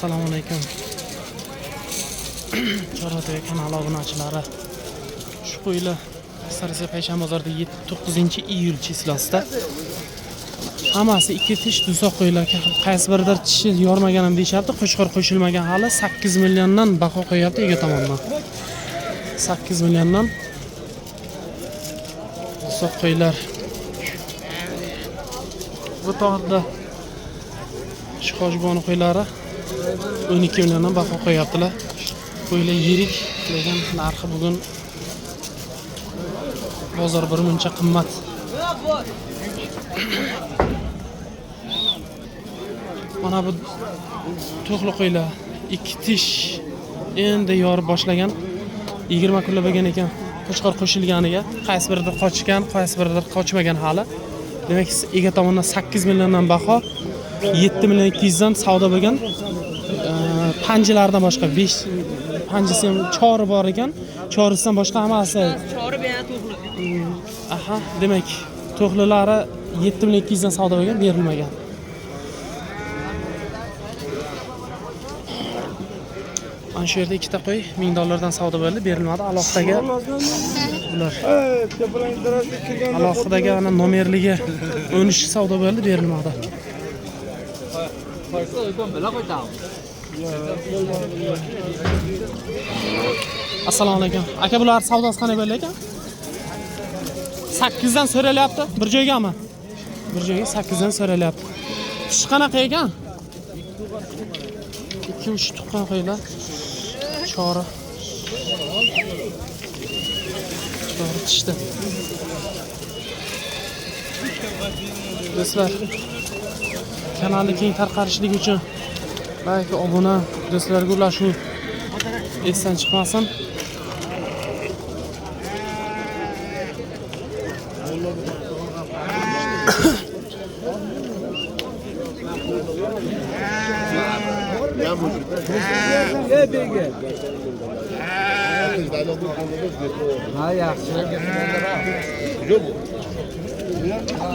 Assalomu alaykum. Chorvatay kanali obunachilari. Shu qo'ylar Sarasa Payshan bozorida 9-iyul chislosida. Hammasi ikki tish dusoq qo'ylar. Qaysi biridir tishi yormaganim deyapti. Qo'shqor qo'shilmagan hali 8 milliondan baho qo'yapti ega tomondan. 8 milliondan dusoq qo'ylar. Bu to'g'rida Shikoshboni qo'ylari 12 milliondan baho qo'yaptilar. Qo'ylar yirik, lekin narxi bugun bozor bir muncha qimmat. Mana bu to'qli qo'ylar, ikki tish endi yorib boshlagan. 20 kunlar bo'lgan ekan. Qo'chqor qo'shilganiga, qaysi biridir qochgan, qaysi biridir qochmagan hali. Demak, ega tomonidan 8 milliondan baho, 7 million 200 dan savdo bo'lgan. Panjalardan boshqa 5 panjasi ham chori bor ekan. Chorisidan boshqa hammasi. Chori bilan to'qli. Aha, demak, to'qlilari 7 million 200 dan savdo bo'lgan, berilmagan. Mana shu yerda ikkita qo'y $1000 dan savdo bo'ldi, berilmadi. Aloqdagi bular. Aloqdagi ana nomerligi 13 savdo bo'ldi, berilmadi. Assalomu alaykum. Aka, bular savdosi qanday bo'ldi ekan? 8 dan so'ralyapti. Bir joygami? Bir joyga 8 dan so'ralyapti. Tish qanaqa ekan? 2-3 tuqqan qo'ylar. Chori. Chori tishdi. Do'stlar, kanalni keng tarqalishligi uchun like, obuna, do'stlarga ulashuv esdan chiqmasin.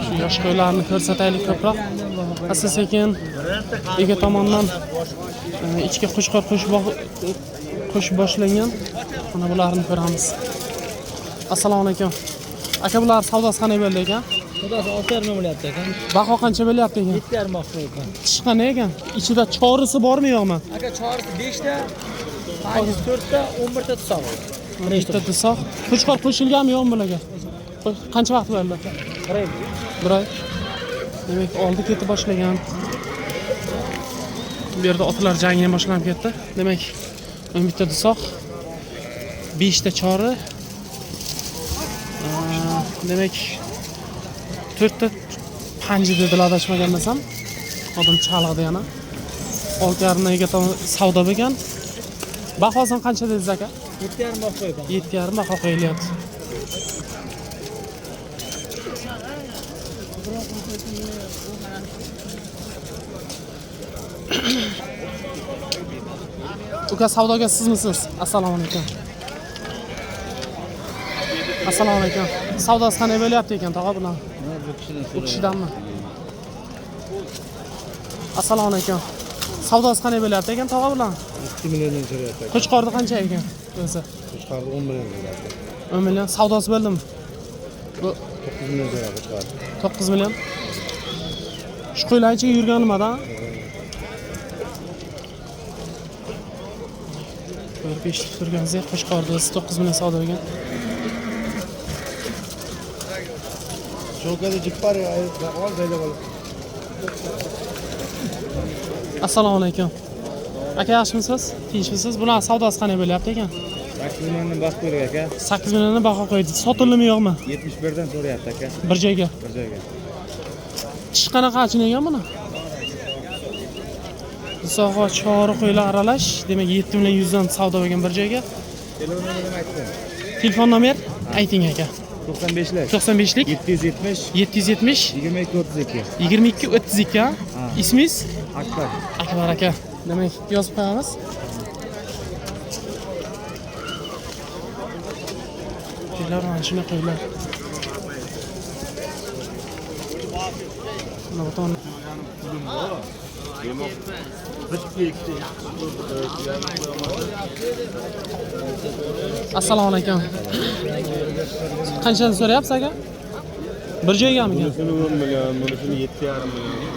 Shu yosh qo'ylarni ko'rsataylik ko'proq. Asta-sekin ega tomonidan ichki qo'shqor qo'shib boshlangan. Mana bularni ko'ramiz. Assalomu alaykum. Aka, bular savdosi qanday bo'ldi ekan? Savdosi 6,5 bo'lyapti ekan. Baho qancha bo'lyapti ekan? 7,5 baho ekan. Tish qanday ekan? Ichida chorisi bormi yo'qmi? Aka, chorisi 5 ta, panjasi 4 ta, 11 ta tusoq. 1 ta tusoq. Qo'shqor qo'shilganmi yo'qmi bularga? Qancha vaqt bo'ldi? 1 oy. Demak, oldi ketib boshlagan. Bu yerda otlar jangi ham boshlanib ketdi. Demak, 11 ta tusoq, 5 ta chori. Demak, 4 ta panji dedilar adashmaganmasam. Odam chalg'idi yana. 6 yarimga savdo bo'lgan. Bahosi qancha dedingiz aka? 7,5 baho qo'ygan. 7,5 baho qo'yilyapti. Uka, savdoga sizmisiz? Assalomu alaykum. Assalomu alaykum. Savdosi qanday bo'lyapti ekan, tog'a bilan? Bu kishidanmi? Assalomu alaykum. Savdosi qanday bo'lyapti ekan, tog'a bilan? 2 milliondan so'rayapti. Qo'chqorni qancha ekan o'zi? Qo'chqorni 10 million so'rayapti. 10 million savdosi bo'ldimi? Bu 9 million so'rayapti qo'chqor. 9 million. Shu qo'ylarcha yurgan nimadan? 5 turgan zey qo'chqorda 9 million savdo bo'lgan. Shokada jippar ol bayda bo'l. Assalomu alaykum. Aka, yaxshimisiz? Tinchmisiz? Bular savdosi qanday bo'lyapti ekan? 8 milliondan baho qo'ydik aka. 8 milliondan baho qo'ydi. Sotildimi yo'qmi? 71 dan so'rayapti aka. Bir joyga. Bir joyga. Tish qanaqa achinagan buni? So'g'o chori qo'ylar aralash, demak 7 million 100 dan savdo bo'lgan bir joyga. Telefon nomerini aytdim. Telefon nomer ayting aka. 95lik 95lik 770 770 2232. 2232 ha? Ismingiz? Akbar. Akbar aka. Demak, yozib qo'yamiz. Qo'ylar mana shuna qo'ylar. Mana bu Assalomu alaykum. Qanchani so'rayapsiz aka? Bir joygami? Bunisini 10 million, bunisini 7,5 million.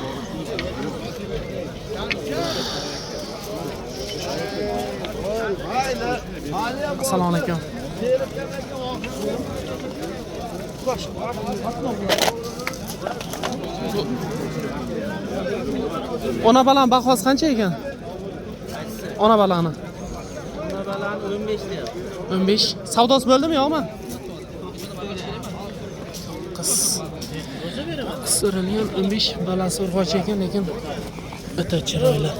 Assalomu alaykum. Ona balan bahosi qancha ekan? Ona balani. Ona balan 15 deyapti. 15. Savdosi bo'ldimi yo'qmi? Qiz. Qiz o'ralgan 15 balasi urg'och ekan, lekin o'ta chiroyli.